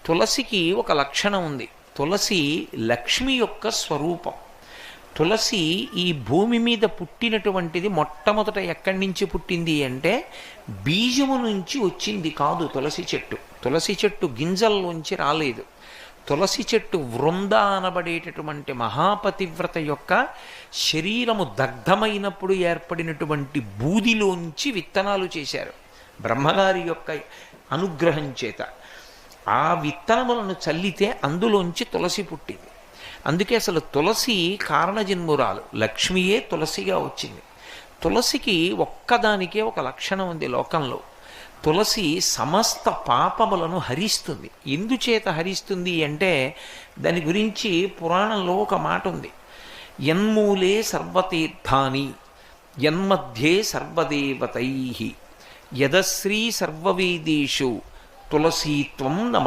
తులసికి ఒక లక్షణం ఉంది. తులసి లక్ష్మి యొక్క స్వరూపం. తులసి ఈ భూమి మీద పుట్టినటువంటిది మొట్టమొదట ఎక్కడి నుంచి పుట్టింది అంటే బీజము నుంచి వచ్చింది కాదు తులసి చెట్టు. తులసి చెట్టు గింజల్లోంచి రాలేదు. తులసి చెట్టు వృంద అనబడేటటువంటి మహాపతివ్రత యొక్క శరీరము దగ్ధమైనప్పుడు ఏర్పడినటువంటి బూదిలోంచి విత్తనాలు చేశారు బ్రహ్మగారి యొక్క అనుగ్రహం చేత. ఆ విత్తనములను చల్లితే అందులోంచి తులసి పుట్టింది. అందుకే అసలు తులసి కారణజన్మురాలు, లక్ష్మియే తులసిగా వచ్చింది. తులసికి ఒక్కదానికే ఒక లక్షణం ఉంది లోకంలో. తులసి సమస్త పాపములను హరిస్తుంది. ఎందుచేత హరిస్తుంది అంటే దాని గురించి పురాణంలో ఒక మాట ఉంది. యన్మూలే సర్వతీర్థాని యన్మధ్యే సర్వదేవతై యదశ్రీ సర్వవేదేషు తులసీత్వం నమ